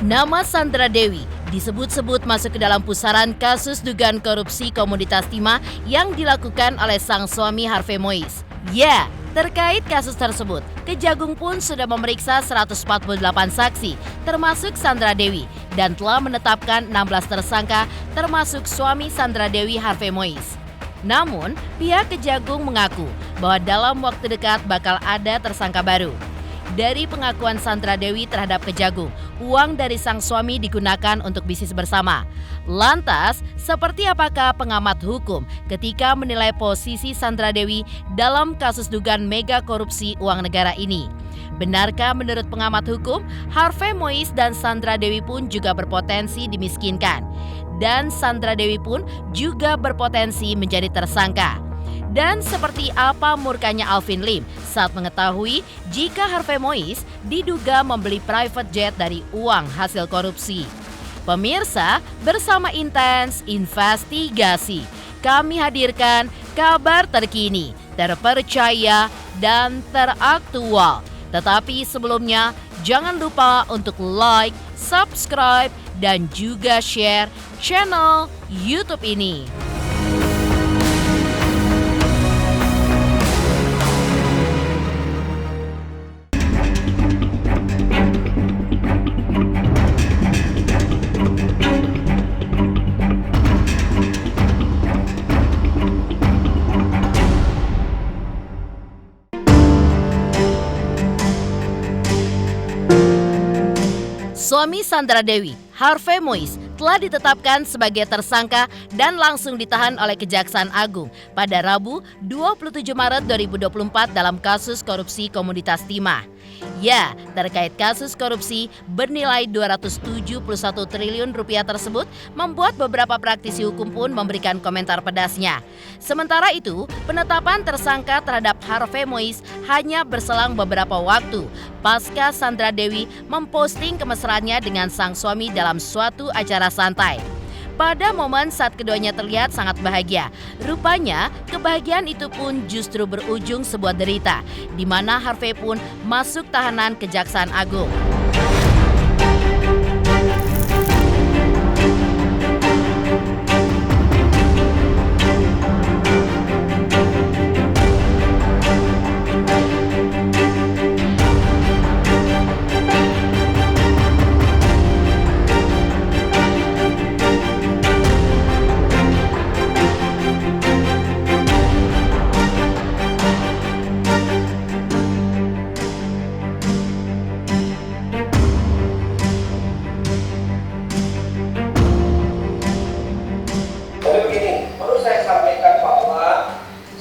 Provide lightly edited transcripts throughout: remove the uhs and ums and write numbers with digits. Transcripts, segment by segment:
Nama Sandra Dewi disebut-sebut masuk ke dalam pusaran kasus dugaan korupsi komoditas timah yang dilakukan oleh sang suami Harvey Mois. Ya, terkait kasus tersebut, Kejagung pun sudah memeriksa 148 saksi, termasuk Sandra Dewi, dan telah menetapkan 16 tersangka, termasuk suami Sandra Dewi Harvey Mois. Namun, pihak Kejagung mengaku bahwa dalam waktu dekat bakal ada tersangka baru. Dari pengakuan Sandra Dewi terhadap Kejagung, uang dari sang suami digunakan untuk bisnis bersama. Lantas, seperti apakah pengamat hukum ketika menilai posisi Sandra Dewi dalam kasus dugaan mega korupsi uang negara ini? Benarkah menurut pengamat hukum, Harvey Mois dan Sandra Dewi pun juga berpotensi dimiskinkan? Dan Sandra Dewi pun juga berpotensi menjadi tersangka. Dan seperti apa murkanya Alvin Lim saat mengetahui jika Harvey Mois diduga membeli private jet dari uang hasil korupsi. Pemirsa, bersama Intens Investigasi, kami hadirkan kabar terkini, terpercaya, dan teraktual. Tetapi sebelumnya, jangan lupa untuk like, subscribe, dan juga share channel YouTube ini. Suami Sandra Dewi, Harvey Mois, telah ditetapkan sebagai tersangka dan langsung ditahan oleh Kejaksaan Agung pada Rabu 27 Maret 2024 dalam kasus korupsi komoditas timah. Ya, terkait kasus korupsi bernilai 271 triliun rupiah tersebut membuat beberapa praktisi hukum pun memberikan komentar pedasnya. Sementara itu, penetapan tersangka terhadap Harvey Mois hanya berselang beberapa waktu pasca Sandra Dewi memposting kemesraannya dengan sang suami dalam suatu acara santai. Pada momen saat keduanya terlihat sangat bahagia, rupanya kebahagiaan itu pun justru berujung sebuah derita, di mana Harvey pun masuk tahanan Kejaksaan Agung.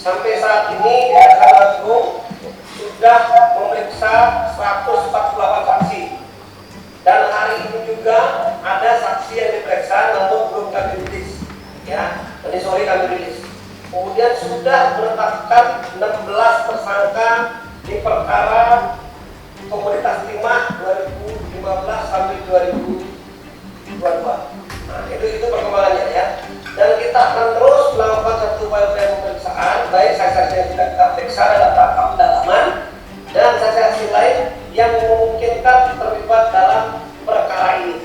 Sampai saat ini Kejaksaan Agung sudah memeriksa 148 saksi, dan hari ini juga ada saksi yang diperiksa namun belum kami rilis, ya, ini sore kami rilis. Kemudian sudah menetapkan 16 tersangka di perkara komoditas timah 2015 sampai 2022. Nah, itu perkembangannya, ya. Dan kita akan terus melakukan satu upaya pemeriksaan, baik saksi-saksi yang sudah kita periksa dalam tahap pendalaman dan saksi-saksi lain yang memungkinkan terlibat dalam perkara ini.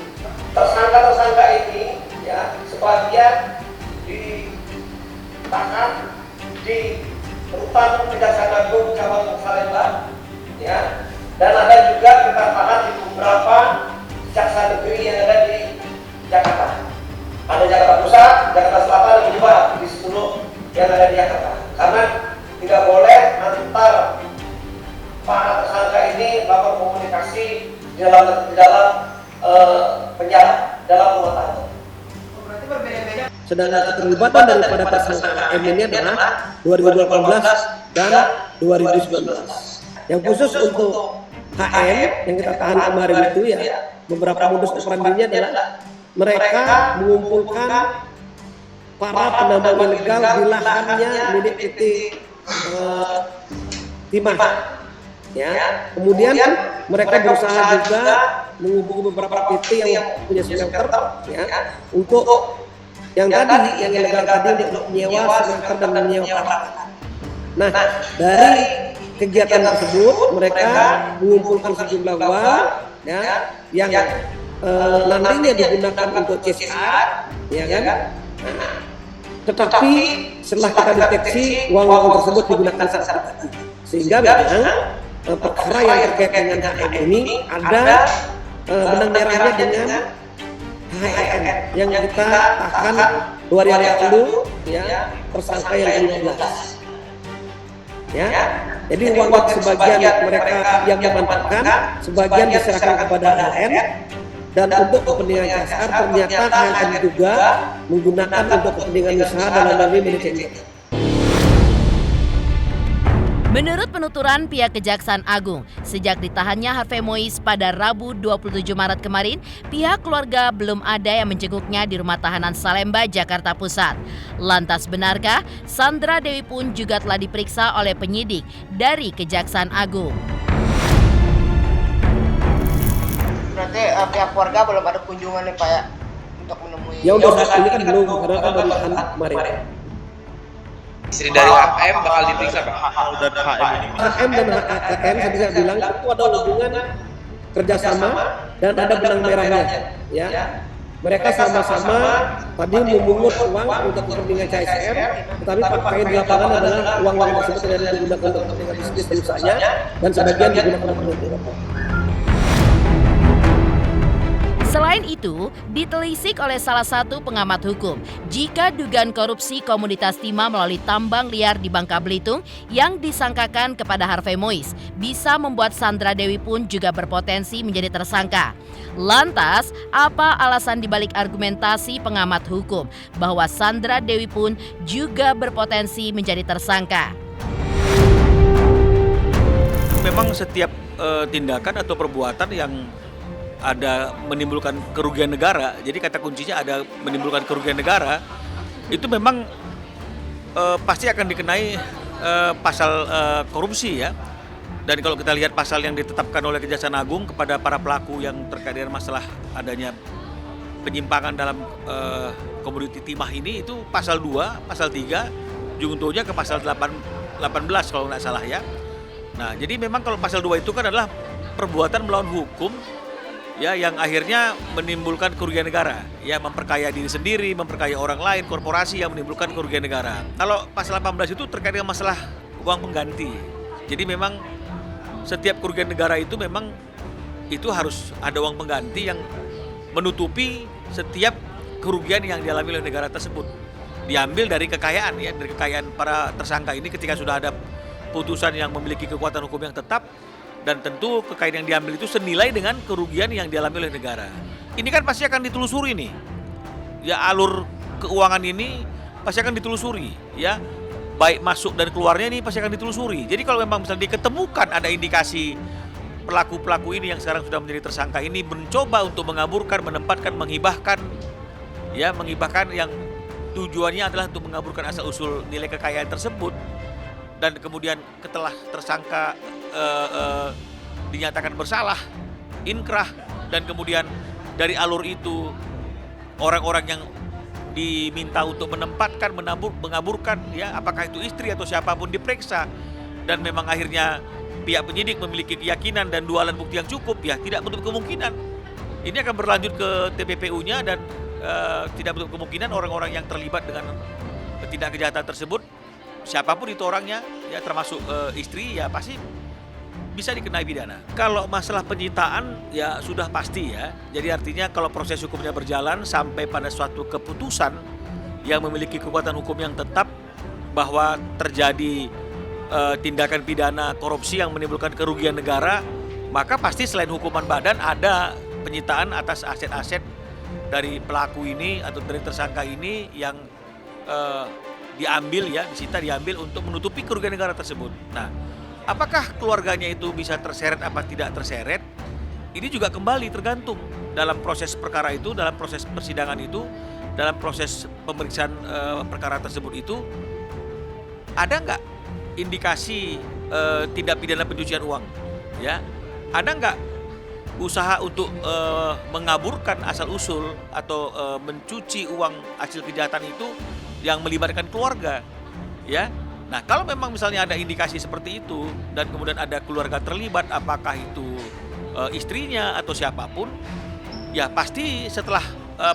Tersangka-tersangka ini, ya, sebagian ditahan di rutan Kejaksaan Agung cabang Salemba, ya, dan ada juga kita tahan di beberapa kejaksaan negeri yang ada di Jakarta. Ada Jakarta Pusat, Jakarta Selatan, dan juga di seluruh yang ada di Jakarta. Karena tidak boleh antar para tersangka ini melakukan komunikasi di dalam penjara, dalam rumah tangga. Berarti berbeda-beda. Sedangkan keterlibatan daripada tersangka M ini adalah 2018 dan 2019. Yang khusus untuk HM yang kita tahan kemarin itu, ya, beberapa modus operandinya adalah mereka mengumpulkan para penambang ilegal di lahannya milik PT Timah, ya. Kemudian mereka berusaha juga menghubungi beberapa PT yang punya smelter, ya, untuk yang tadi, yang ilegal tadi untuk menyewa smelter dan menyewa peralatan. Nah, dari kegiatan tersebut mereka mengumpulkan sejumlah uang, ya, yang nantinya digunakan untuk CSR, ya kan? Nah, tetapi setelah kita deteksi uang-uang tersebut digunakan saat pribadi, sehingga memang perkara yang terkait dengan HM ini ada benang merahnya dengan HM yang kita tahan 2 hari yang lalu, ya, tersangka yang ke-15. Ya, jadi uang sebagian mereka yang memanfaatkan, sebagian diserahkan kepada HM, dan untuk kepentingan CSR ternyata HM juga menggunakan untuk kepentingan usaha dalam hal ini manajemen. Menurut penuturan pihak Kejaksaan Agung, sejak ditahannya Harvey Mois pada Rabu 27 Maret kemarin, pihak keluarga belum ada yang menjenguknya di Rumah Tahanan Salemba, Jakarta Pusat. Lantas benarkah Sandra Dewi pun juga telah diperiksa oleh penyidik dari Kejaksaan Agung? Berarti pihak keluarga belum ada kunjungan nih Pak ya untuk menemui. Ya untuk saat ini kan belum, karena kan baru tahan kemarin. Istri dari HM bakal diperiksa Pak? Dan HM ini. HM dan HM saya bisa bilang itu ada hubungan kerjasama dan ada benang merahnya, ya. Mereka sama-sama tadi memungut uang untuk kepentingan CSR, tetapi fakta di lapangan adalah uang-uang tersebut tidak digunakan untuk kepentingan bisnis dan usahanya, dan sebagian digunakan untuk kepentingan. Selain itu, ditelisik oleh salah satu pengamat hukum, jika dugaan korupsi komoditas timah melalui tambang liar di Bangka Belitung yang disangkakan kepada Harvey Mois bisa membuat Sandra Dewi pun juga berpotensi menjadi tersangka. Lantas, apa alasan dibalik argumentasi pengamat hukum bahwa Sandra Dewi pun juga berpotensi menjadi tersangka? Memang setiap tindakan atau perbuatan yang ada menimbulkan kerugian negara, jadi kata kuncinya ada menimbulkan kerugian negara, itu memang pasti akan dikenai pasal korupsi ya. Dan kalau kita lihat pasal yang ditetapkan oleh Kejaksaan Agung kepada para pelaku yang terkait dengan masalah adanya penyimpangan dalam komoditi timah ini, itu pasal 2, pasal 3, juntonya ke pasal 18 kalau nggak salah ya. Nah, jadi memang kalau pasal 2 itu kan adalah perbuatan melawan hukum ya, yang akhirnya menimbulkan kerugian negara, ya, memperkaya diri sendiri, memperkaya orang lain, korporasi yang menimbulkan kerugian negara. Kalau pasal 18 itu terkait dengan masalah uang pengganti. Jadi memang setiap kerugian negara itu memang itu harus ada uang pengganti yang menutupi setiap kerugian yang dialami oleh negara tersebut. Diambil dari kekayaan ya, dari kekayaan para tersangka ini ketika sudah ada putusan yang memiliki kekuatan hukum yang tetap. Dan tentu kekayaan yang diambil itu senilai dengan kerugian yang dialami oleh negara. Ini kan pasti akan ditelusuri nih. Ya, alur keuangan ini pasti akan ditelusuri, ya. Baik masuk dan keluarnya ini pasti akan ditelusuri. Jadi kalau memang misalnya diketemukan ada indikasi pelaku-pelaku ini yang sekarang sudah menjadi tersangka ini mencoba untuk mengaburkan, menempatkan, menghibahkan yang tujuannya adalah untuk mengaburkan asal-usul nilai kekayaan tersebut, dan kemudian setelah tersangka dinyatakan bersalah, inkrah, dan kemudian dari alur itu orang-orang yang diminta untuk menempatkan, mengaburkan, ya, apakah itu istri atau siapapun diperiksa, dan memang akhirnya pihak penyidik memiliki keyakinan dan 2 alat bukti yang cukup, ya tidak menutup kemungkinan ini akan berlanjut ke TPPU-nya, dan tidak menutup kemungkinan orang-orang yang terlibat dengan tindak kejahatan tersebut, siapapun itu orangnya, ya termasuk istri, ya pasti bisa dikenai pidana. Kalau masalah penyitaan ya sudah pasti ya. Jadi artinya kalau proses hukumnya berjalan sampai pada suatu keputusan yang memiliki kekuatan hukum yang tetap bahwa terjadi tindakan pidana korupsi yang menimbulkan kerugian negara, maka pasti selain hukuman badan ada penyitaan atas aset-aset dari pelaku ini atau dari tersangka ini yang diambil, ya, disita, diambil untuk menutupi kerugian negara tersebut. Nah, apakah keluarganya itu bisa terseret apa tidak terseret? Ini juga kembali tergantung dalam proses perkara itu, dalam proses persidangan itu, dalam proses pemeriksaan perkara tersebut itu, ada nggak indikasi tindak pidana pencucian uang? Ya, ada nggak usaha untuk mengaburkan asal-usul atau mencuci uang hasil kejahatan itu yang melibatkan keluarga, ya? Nah, kalau memang misalnya ada indikasi seperti itu dan kemudian ada keluarga terlibat, apakah itu istrinya atau siapapun, ya pasti setelah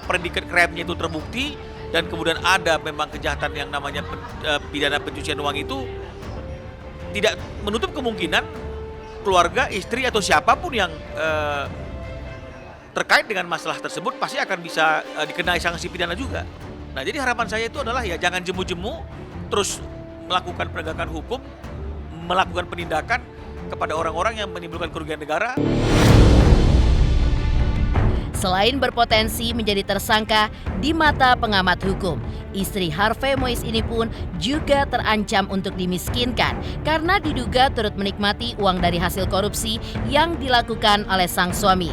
predikat crime-nya itu terbukti dan kemudian ada memang kejahatan yang namanya pidana pencucian uang itu, tidak menutup kemungkinan keluarga, istri atau siapapun yang terkait dengan masalah tersebut pasti akan bisa dikenai sanksi pidana juga. Nah, jadi harapan saya itu adalah ya jangan jemu-jemu terus melakukan penegakan hukum, melakukan penindakan kepada orang-orang yang menimbulkan kerugian negara. Selain berpotensi menjadi tersangka di mata pengamat hukum, istri Harvey Moise ini pun juga terancam untuk dimiskinkan karena diduga turut menikmati uang dari hasil korupsi yang dilakukan oleh sang suami.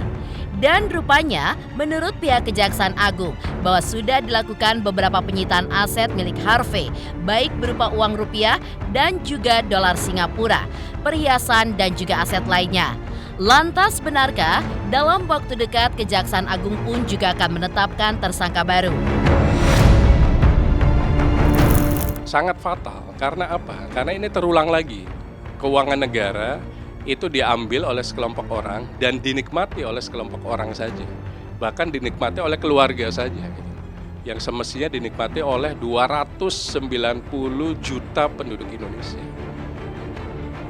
Dan rupanya menurut pihak Kejaksaan Agung bahwa sudah dilakukan beberapa penyitaan aset milik Harvey, baik berupa uang rupiah dan juga dolar Singapura, perhiasan dan juga aset lainnya. Lantas benarkah dalam waktu dekat Kejaksaan Agung pun juga akan menetapkan tersangka baru? Sangat fatal, karena apa? Karena ini terulang lagi. Keuangan negara itu diambil oleh sekelompok orang dan dinikmati oleh sekelompok orang saja. Bahkan dinikmati oleh keluarga saja. Yang semestinya dinikmati oleh 290 juta penduduk Indonesia.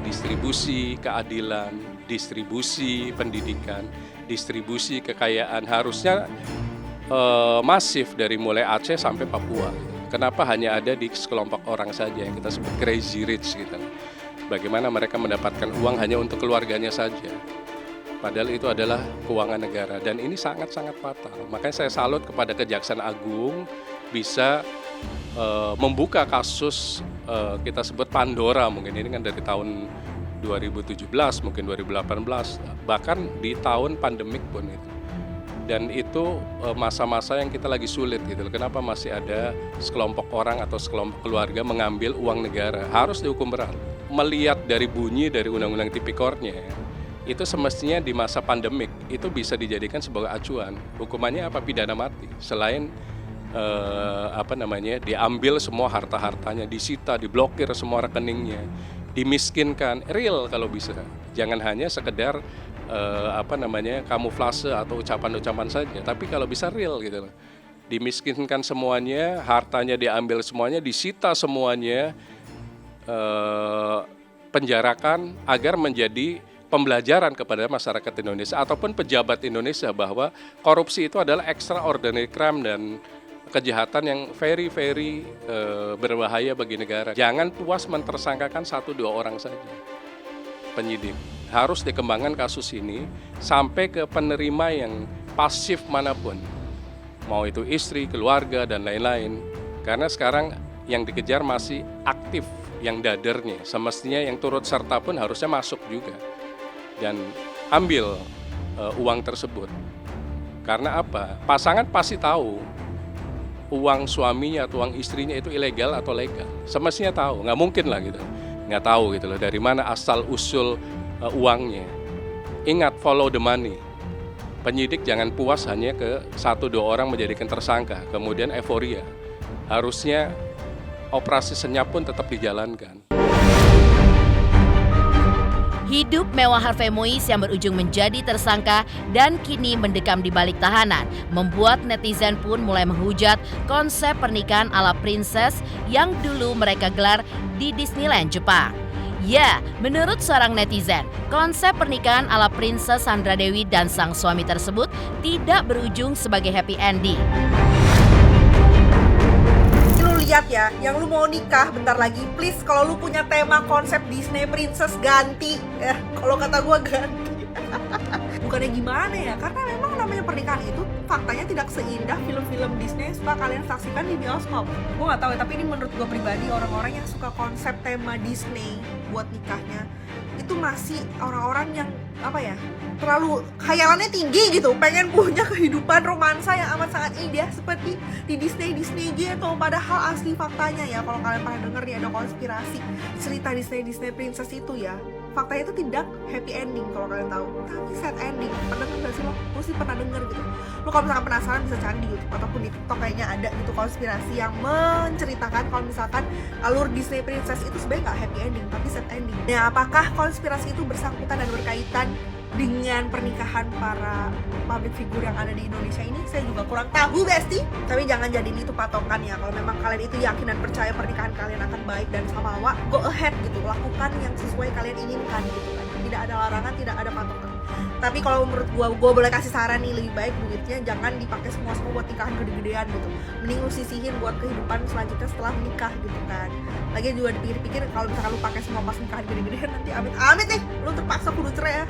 Distribusi keadilan, distribusi pendidikan, distribusi kekayaan harusnya masif dari mulai Aceh sampai Papua. Kenapa hanya ada di sekelompok orang saja yang kita sebut crazy rich gitu. Bagaimana mereka mendapatkan uang hanya untuk keluarganya saja. Padahal itu adalah keuangan negara dan ini sangat-sangat fatal. Makanya saya salut kepada Kejaksaan Agung bisa membuka kasus kita sebut Pandora, mungkin ini kan dari tahun 2017, mungkin 2018, bahkan di tahun pandemik pun itu. Dan itu masa-masa yang kita lagi sulit gitu. Kenapa masih ada sekelompok orang atau sekelompok keluarga mengambil uang negara? Harus dihukum berat. Melihat dari bunyi dari Undang-Undang Tipikornya, itu semestinya di masa pandemik itu bisa dijadikan sebagai acuan. Hukumannya apa? Pidana mati. Selain diambil semua harta-hartanya, disita, diblokir semua rekeningnya, dimiskinkan, real kalau bisa. Jangan hanya sekedar kamuflase atau ucapan-ucapan saja, tapi kalau bisa real gitu loh. Dimiskinkan semuanya, hartanya diambil semuanya, disita semuanya, penjarakan agar menjadi pembelajaran kepada masyarakat Indonesia ataupun pejabat Indonesia bahwa korupsi itu adalah extraordinary crime dan kejahatan yang very berbahaya bagi negara. Jangan puas mentersangkakan 1-2 orang saja. Penyidik harus dikembangkan kasus ini sampai ke penerima yang pasif manapun, mau itu istri, keluarga dan lain-lain. Karena sekarang yang dikejar masih aktif, yang dadernya. Semestinya yang turut serta pun harusnya masuk juga dan ambil uang tersebut. Karena apa? Pasangan pasti tahu uang suaminya atau uang istrinya itu ilegal atau legal. Semestinya tahu, nggak mungkin lah gitu. Nggak tahu gitu loh dari mana asal usul uangnya. Ingat, follow the money. Penyidik jangan puas hanya ke 1-2 orang menjadikan tersangka, kemudian euforia. Harusnya operasi senyap pun tetap dijalankan. Hidup mewah Harvey Moise yang berujung menjadi tersangka dan kini mendekam di balik tahanan membuat netizen pun mulai menghujat konsep pernikahan ala princess yang dulu mereka gelar di Disneyland Jepang. Ya, menurut seorang netizen, konsep pernikahan ala Princess Sandra Dewi dan sang suami tersebut tidak berujung sebagai happy ending. Lu lihat ya, yang lu mau nikah bentar lagi, please kalau lu punya tema konsep Disney Princess ganti. Kalau kata gua ganti. Bukannya gimana ya, karena memang namanya pernikahan itu faktanya tidak seindah film-film Disney yang suka kalian saksikan di bioskop. Gue gak tahu ya, tapi ini menurut gue pribadi, orang-orang yang suka konsep tema Disney buat nikahnya itu masih orang-orang yang terlalu khayalannya tinggi gitu, pengen punya kehidupan romansa yang amat sangat indah seperti di Disney gitu. Padahal asli faktanya ya, kalau kalian pernah denger nih ada konspirasi cerita Disney Princess itu ya, faktanya itu tidak happy ending kalau kalian tahu, tapi sad ending. Pernah denger gak sih lo? Gue sih pernah denger gitu. Lo kalau misalkan penasaran bisa cari di YouTube ataupun di TikTok, kayaknya ada gitu konspirasi yang menceritakan kalau misalkan alur Disney Princess itu sebenarnya gak happy ending tapi sad ending. Nah, apakah konspirasi itu bersangkutan dan berkaitan dengan pernikahan para public figure yang ada di Indonesia ini, saya juga kurang tahu Besti. Tapi jangan jadiin itu patokan ya. Kalau memang kalian itu yakin dan percaya pernikahan kalian akan baik dan samawa, go ahead gitu, lakukan yang sesuai kalian inginkan gitu kan. Tidak ada larangan, tidak ada patokan. Tapi kalau menurut gue boleh kasih saran nih, lebih baik duitnya jangan dipakai semua buat nikahan gede-gedean gitu. Mending lu sisihin buat kehidupan selanjutnya setelah menikah gitu kan. Lagi juga dipikir-pikir kalau misalkan lu pakai semua pas nikahan gede-gedean, nanti amit-amit nih lu terpaksa kudu cerai ya.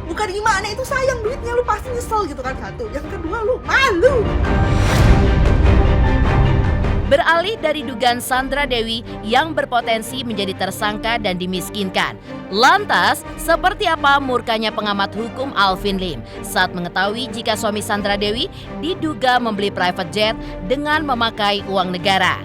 Bukan gimana, itu sayang duitnya, lu pasti nyesel gitu kan. Satu, yang kedua lu malu. Beralih dari dugaan Sandra Dewi yang berpotensi menjadi tersangka dan dimiskinkan. Lantas, seperti apa murkanya pengamat hukum Alvin Lim saat mengetahui jika suami Sandra Dewi diduga membeli private jet dengan memakai uang negara?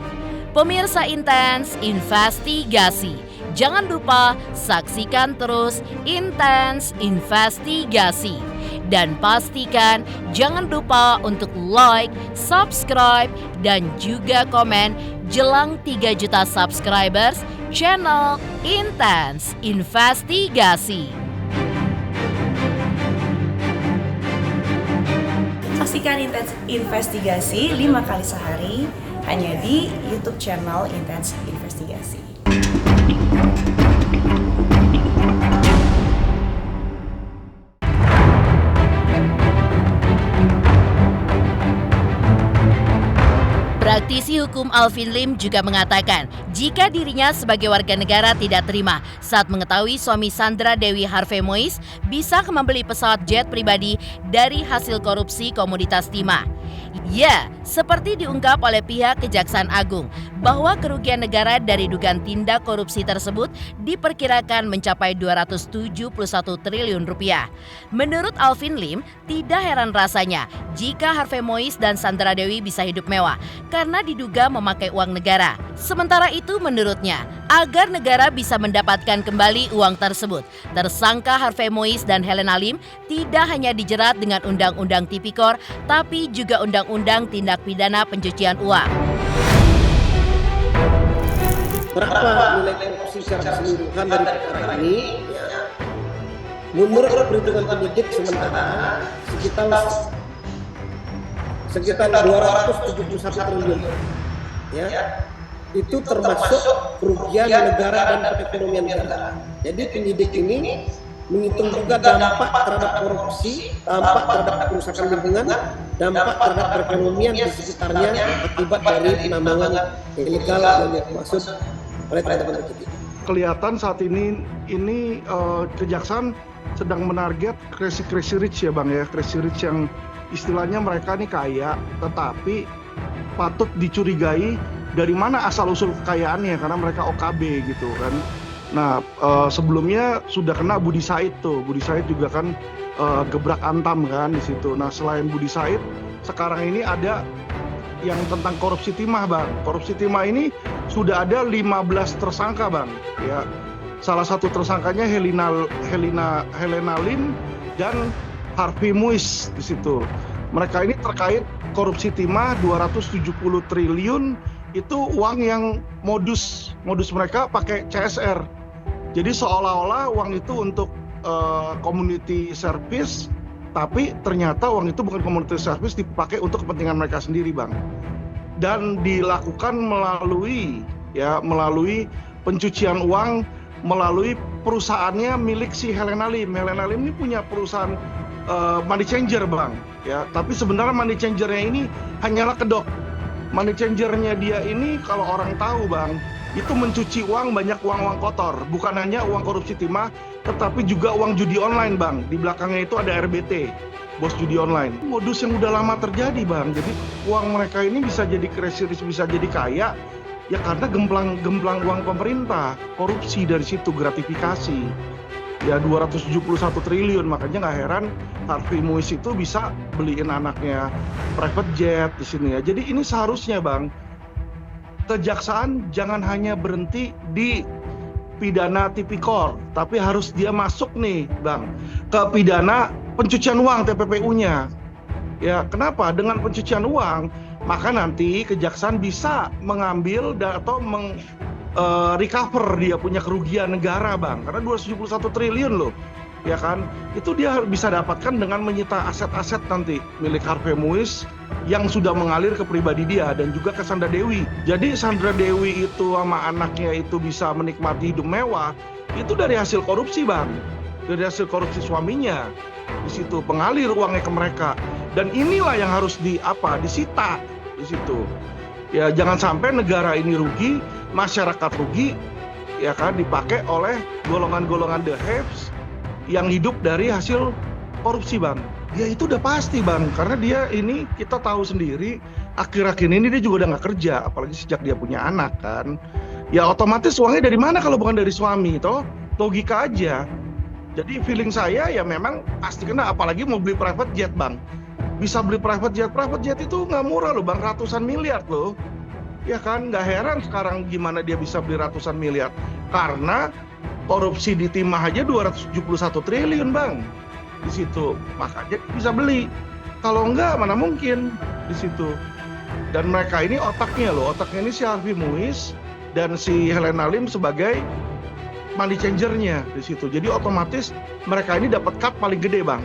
Pemirsa Intens Investigasi, jangan lupa saksikan terus Intens Investigasi. Dan pastikan jangan lupa untuk like, subscribe, dan juga komen jelang 3 juta subscribers channel Intens Investigasi. Saksikan Intens Investigasi 5 kali sehari hanya di YouTube channel Intens Investigasi. Praktisi hukum Alvin Lim juga mengatakan jika dirinya sebagai warga negara tidak terima saat mengetahui suami Sandra Dewi Harvey Mois bisa membeli pesawat jet pribadi dari hasil korupsi komoditas timah. Ya, seperti diungkap oleh pihak Kejaksaan Agung bahwa kerugian negara dari dugaan tindak korupsi tersebut diperkirakan mencapai 271 triliun rupiah. Menurut Alvin Lim, tidak heran rasanya jika Harvey Mois dan Sandra Dewi bisa hidup mewah karena diduga memakai uang negara. Sementara itu menurutnya, agar negara bisa mendapatkan kembali uang tersebut, tersangka Harvey Mois dan Helena Lim tidak hanya dijerat dengan Undang-Undang Tipikor, tapi juga Undang-Undang Tindak Pidana Pencucian Uang. Berapa nilai korupsi secara keseluruhan dari perkara ini? Ya, menurut perhitungan penyidik sementara sekitar 271 triliun. Ya, itu termasuk kerugian negara dan perekonomian negara. Jadi penyidik ini menghitung juga dampak terhadap korupsi, dampak terhadap kerusakan lingkungan, dampak terhadap perekonomian di sekitarnya akibat dari penambangan ilegal yang dimaksud oleh teman-teman penyidik. Kelihatan saat ini kejaksaan sedang menarget crazy rich ya Bang ya, crazy rich yang istilahnya mereka nih kaya, tetapi patut dicurigai dari mana asal-usul kekayaannya karena mereka OKB gitu kan. Nah sebelumnya sudah kena Budi Said tuh, Budi Said juga kan gebrak Antam kan di situ. Nah selain Budi Said, sekarang ini ada yang tentang korupsi timah Bang. Korupsi timah ini sudah ada 15 tersangka Bang. Ya, salah satu tersangkanya Helena Lim dan Harvey Mois di situ. Mereka ini terkait korupsi timah 270 triliun, itu uang yang modus mereka pakai CSR. Jadi seolah-olah uang itu untuk community service, tapi ternyata uang itu bukan community service, dipakai untuk kepentingan mereka sendiri Bang. Dan dilakukan melalui pencucian uang melalui perusahaannya milik si Helena Lim. Helena Lim ini punya perusahaan money changer Bang, ya. Tapi sebenarnya money changernya ini hanyalah kedok. Money changernya dia ini kalau orang tahu Bang, itu mencuci uang, banyak uang kotor. Bukan hanya uang korupsi timah, tetapi juga uang judi online Bang. Di belakangnya itu ada RBT, bos judi online. Modus yang udah lama terjadi Bang. Jadi uang mereka ini bisa jadi crazy rich, bisa jadi kaya, ya karena gemplang uang pemerintah. Korupsi dari situ, gratifikasi. Ya 271 triliun, makanya nggak heran Harvey Mois itu bisa beliin anaknya private jet di sini ya. Jadi ini seharusnya Bang, kejaksaan jangan hanya berhenti di pidana tipikor, tapi harus dia masuk nih Bang ke pidana pencucian uang TPPU-nya. Ya kenapa? Dengan pencucian uang maka nanti kejaksaan bisa mengambil atau recover dia punya kerugian negara Bang, karena 271 triliun loh. ya kan? Itu dia bisa dapatkan dengan menyita aset-aset nanti milik Harvey Muiz yang sudah mengalir ke pribadi dia dan juga ke Sandra Dewi. Jadi Sandra Dewi itu sama anaknya itu bisa menikmati hidup mewah itu dari hasil korupsi, Bang. Dari hasil korupsi suaminya. Di situ pengalir uangnya ke mereka. Dan inilah yang harus disita di situ. Ya jangan sampai negara ini rugi, masyarakat rugi, ya kan, dipakai oleh golongan-golongan the haves yang hidup dari hasil korupsi, Bang. Ya itu udah pasti, Bang, karena dia ini kita tahu sendiri akhir-akhir ini dia juga udah nggak kerja, apalagi sejak dia punya anak kan. Ya otomatis uangnya dari mana kalau bukan dari suami, toh logika aja. Jadi feeling saya ya memang pasti kena, apalagi mau beli private jet, Bang. Bisa beli private jet itu nggak murah loh, Bang, ratusan miliar loh. Ya kan, nggak heran sekarang gimana dia bisa beli ratusan miliar. Karena korupsi di timah aja 271 triliun, Bang. Di situ makanya bisa beli, kalau enggak mana mungkin di situ. Dan mereka ini otaknya ini si Harvey Muiz dan si Helena Lim sebagai money changernya di situ. Jadi otomatis mereka ini dapat cut paling gede, Bang.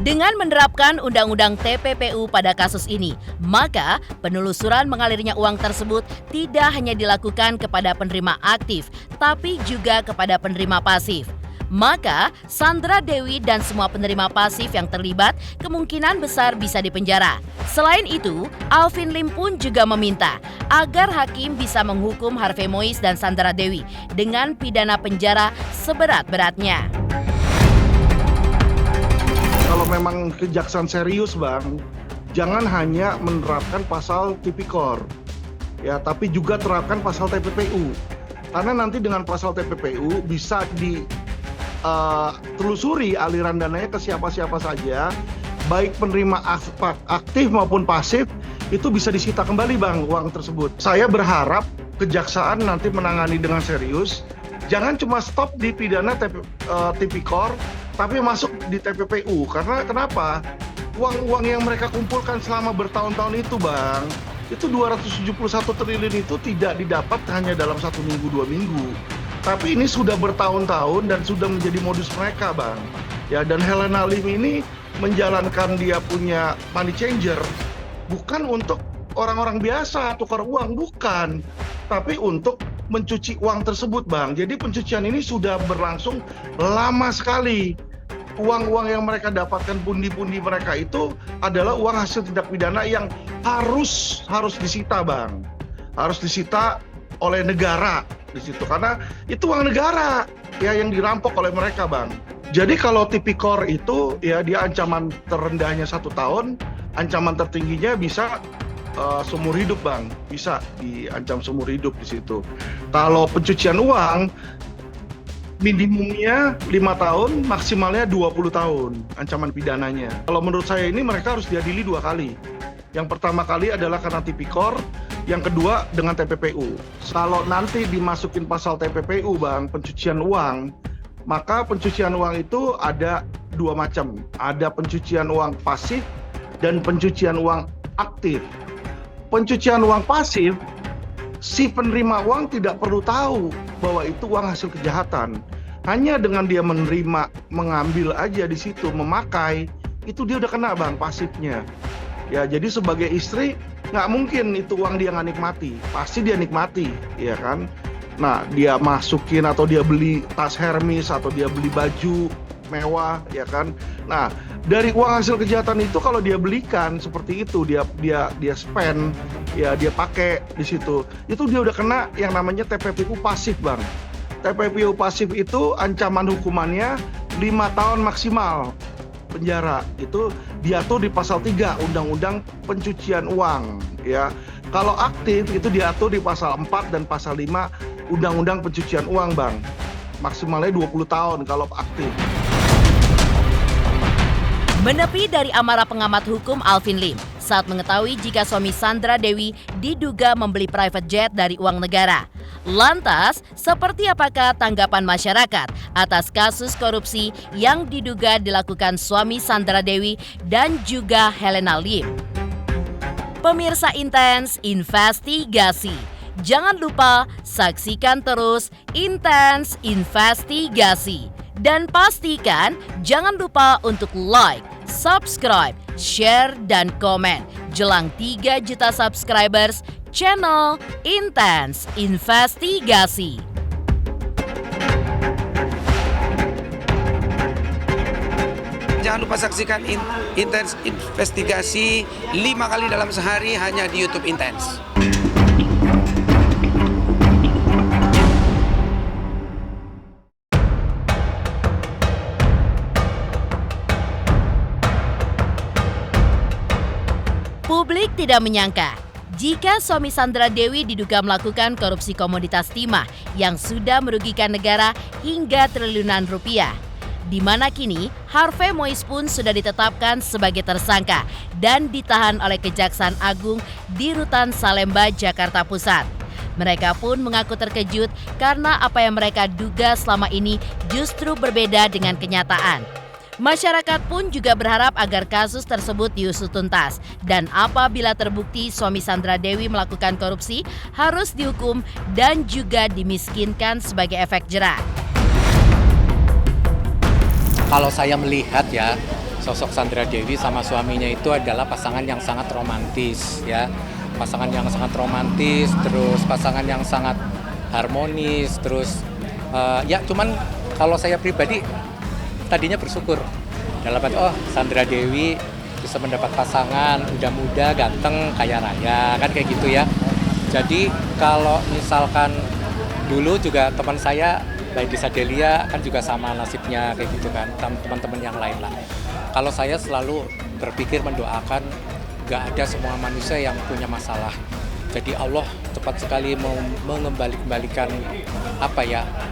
Dengan menerapkan Undang-Undang TPPU pada kasus ini, maka penelusuran mengalirnya uang tersebut tidak hanya dilakukan kepada penerima aktif, tapi juga kepada penerima pasif. Maka Sandra Dewi dan semua penerima pasif yang terlibat kemungkinan besar bisa dipenjara. Selain itu, Alvin Lim pun juga meminta agar hakim bisa menghukum Harvey Muiz dan Sandra Dewi dengan pidana penjara seberat-beratnya. Kalau memang kejaksaan serius, Bang, jangan hanya menerapkan pasal tipikor, ya, tapi juga terapkan pasal TPPU. Karena nanti dengan pasal TPPU bisa telusuri aliran dananya ke siapa-siapa saja, baik penerima aktif maupun pasif, itu bisa disita kembali, Bang, uang tersebut. Saya berharap kejaksaan nanti menangani dengan serius, jangan cuma stop di pidana tipikor, tapi masuk di TPPU. Karena kenapa? Uang-uang yang mereka kumpulkan selama bertahun-tahun itu, Bang, itu 271 triliun itu tidak didapat hanya dalam 1 minggu, 2 minggu. Tapi ini sudah bertahun-tahun dan sudah menjadi modus mereka, Bang. Ya, dan Helena Lim ini menjalankan dia punya money changer bukan untuk orang-orang biasa tukar uang, bukan, tapi untuk mencuci uang tersebut, Bang. Jadi pencucian ini sudah berlangsung lama sekali. Uang-uang yang mereka dapatkan, pundi-pundi mereka itu adalah uang hasil tindak pidana yang harus disita, Bang. Harus disita oleh negara di situ, karena itu uang negara ya yang dirampok oleh mereka, Bang. Jadi kalau tipikor itu ya dia ancaman terendahnya 1 tahun, ancaman tertingginya bisa seumur hidup, Bang. Bisa diancam seumur hidup di situ. Kalau pencucian uang minimumnya 5 tahun, maksimalnya 20 tahun ancaman pidananya. Kalau menurut saya ini mereka harus diadili 2 kali. Yang pertama kali adalah karena tipikor, yang kedua dengan TPPU. Kalau nanti dimasukin pasal TPPU, Bang, pencucian uang, maka pencucian uang itu ada 2 macam. Ada pencucian uang pasif dan pencucian uang aktif. Pencucian uang pasif, si penerima uang tidak perlu tahu bahwa itu uang hasil kejahatan. Hanya dengan dia menerima, mengambil aja di situ, memakai, itu dia udah kena, Bang, pasifnya. Ya, jadi sebagai istri nggak mungkin itu uang dia nggak nikmati, pasti dia nikmati, ya kan? Nah, dia masukin atau dia beli tas Hermes atau dia beli baju mewah, ya kan? Nah, dari uang hasil kejahatan itu kalau dia belikan seperti itu, dia spend, ya dia pakai di situ, itu dia udah kena yang namanya TPPU pasif, Bang. TPPU pasif itu ancaman hukumannya 5 tahun maksimal penjara. Itu diatur di pasal 3 Undang-Undang Pencucian Uang, ya. Kalau aktif itu diatur di pasal 4 dan pasal 5 Undang-Undang Pencucian Uang, Bang. Maksimalnya 20 tahun kalau aktif. Menepi dari amarah pengamat hukum Alvin Lim saat mengetahui jika suami Sandra Dewi diduga membeli private jet dari uang negara. Lantas, seperti apakah tanggapan masyarakat atas kasus korupsi yang diduga dilakukan suami Sandra Dewi dan juga Helena Lim? Pemirsa Intens Investigasi, Jangan lupa saksikan terus Intens Investigasi. Dan pastikan jangan lupa untuk like, subscribe, share, dan komen jelang 3 juta subscribers channel Intens Investigasi. Jangan lupa saksikan Intens Investigasi 5 kali dalam sehari hanya di YouTube Intens. Publik tidak menyangka jika suami Sandra Dewi diduga melakukan korupsi komoditas timah yang sudah merugikan negara hingga triliunan rupiah. Di mana kini Harvey Mois pun sudah ditetapkan sebagai tersangka dan ditahan oleh Kejaksaan Agung di Rutan Salemba, Jakarta Pusat. Mereka pun mengaku terkejut karena apa yang mereka duga selama ini justru berbeda dengan kenyataan. Masyarakat pun juga berharap agar kasus tersebut diusut tuntas dan apabila terbukti suami Sandra Dewi melakukan korupsi harus dihukum dan juga dimiskinkan sebagai efek jerak. Kalau saya melihat ya, sosok Sandra Dewi sama suaminya itu adalah pasangan yang sangat romantis ya. Pasangan yang sangat romantis, terus pasangan yang sangat harmonis, terus ya cuman kalau saya pribadi tadinya bersyukur dalam arti Sandra Dewi bisa mendapat pasangan udah muda, ganteng, kaya raya kan kayak gitu ya. Jadi kalau misalkan dulu juga teman saya baik di Sadelia kan juga sama nasibnya kayak gitu kan, teman-teman yang lain lah. Kalau saya selalu berpikir mendoakan gak ada semua manusia yang punya masalah. Jadi Allah cepat sekali mengembalikan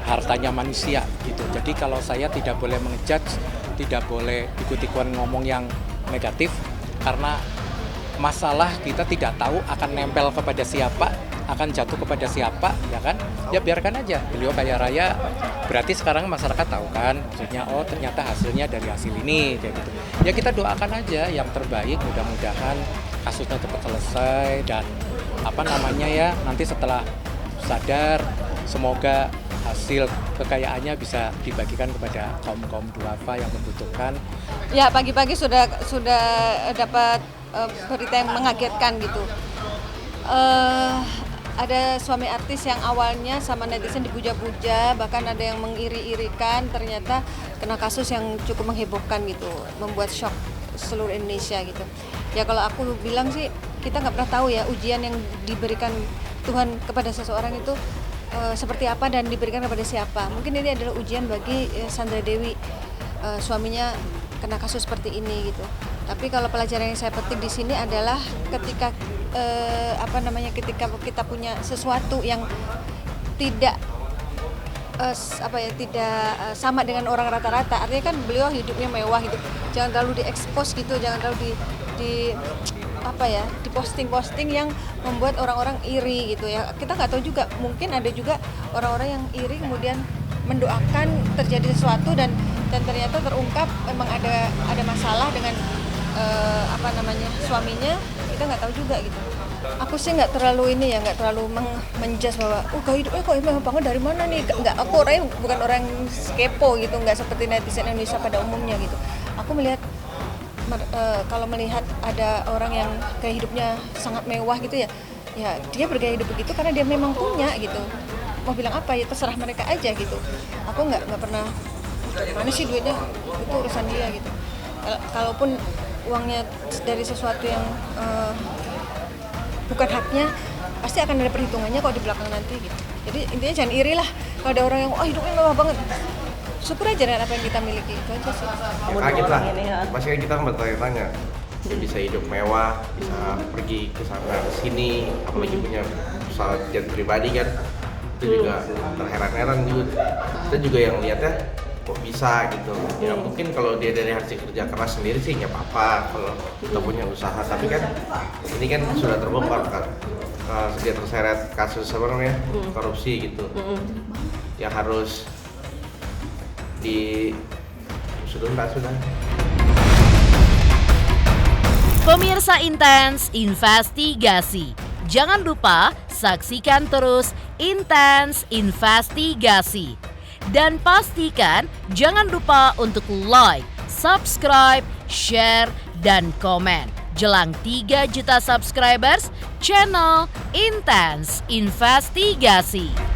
hartanya manusia gitu. Jadi kalau saya tidak boleh mengejudge, tidak boleh ikut-ikutan ngomong yang negatif karena masalah kita tidak tahu akan nempel kepada siapa, akan jatuh kepada siapa, ya kan? Ya biarkan aja. Beliau kaya raya, berarti sekarang masyarakat tahu kan, maksudnya ternyata hasilnya dari hasil ini kayak gitu. Ya kita doakan aja yang terbaik, mudah-mudahan kasusnya cepat selesai dan nanti setelah sadar semoga hasil kekayaannya bisa dibagikan kepada kaum duafa yang membutuhkan. Ya pagi-pagi sudah dapat berita yang mengagetkan gitu. Ada suami artis yang awalnya sama netizen dipuja-puja, bahkan ada yang mengiri-irikan, ternyata kena kasus yang cukup menghebohkan gitu, membuat shock seluruh Indonesia gitu. Ya kalau aku bilang sih kita nggak pernah tahu ya ujian yang diberikan Tuhan kepada seseorang itu seperti apa dan diberikan kepada siapa. Mungkin ini adalah ujian bagi Sandra Dewi, suaminya kena kasus seperti ini gitu. Tapi kalau pelajaran yang saya petik di sini adalah ketika ketika kita punya sesuatu yang tidak sama dengan orang rata-rata. Artinya kan beliau hidupnya mewah gitu. Jangan terlalu diekspos gitu, jangan terlalu di posting-posting yang membuat orang-orang iri gitu ya. Kita nggak tahu juga, mungkin ada juga orang-orang yang iri kemudian mendoakan terjadi sesuatu dan ternyata terungkap memang ada masalah dengan suaminya. Kita nggak tahu juga gitu. Aku sih nggak terlalu menjudge bahwa gaya hidupnya kok memang banget dari mana nih. Aku orangnya bukan orang kepo gitu, nggak seperti netizen Indonesia pada umumnya gitu. Aku kalau melihat ada orang yang gaya hidupnya sangat mewah gitu ya dia bergaya hidup begitu karena dia memang punya gitu. Mau bilang apa ya terserah mereka aja gitu. Aku nggak pernah mana sih duitnya, itu urusan dia gitu. Kalaupun uangnya dari sesuatu yang bukan haknya, pasti akan ada perhitungannya kok di belakang nanti gitu. Jadi intinya jangan iri lah kalau ada orang yang hidupnya mewah banget. Syukur aja dengan apa yang kita miliki, itu aja sih. Kaget lah, pasti kan kita bertanya-tanya. Bisa hidup mewah, bisa pergi ke sana sini, apalagi punya pesawat jet pribadi kan. Itu juga terheran-heran juga. Kita juga yang lihatnya kok bisa gitu. Ya mungkin kalau dia dari hasil kerja keras sendiri sih nggak apa-apa kalau kita punya usaha. Tapi kan ini kan sudah terbongkar kan. Dia terseret kasus korupsi gitu. Yang harus sudah. Pemirsa Intens Investigasi, jangan lupa Saksikan terus Intens Investigasi. Dan pastikan jangan lupa untuk like, subscribe, share, dan komen. Jelang 3 juta subscribers, channel Intens Investigasi.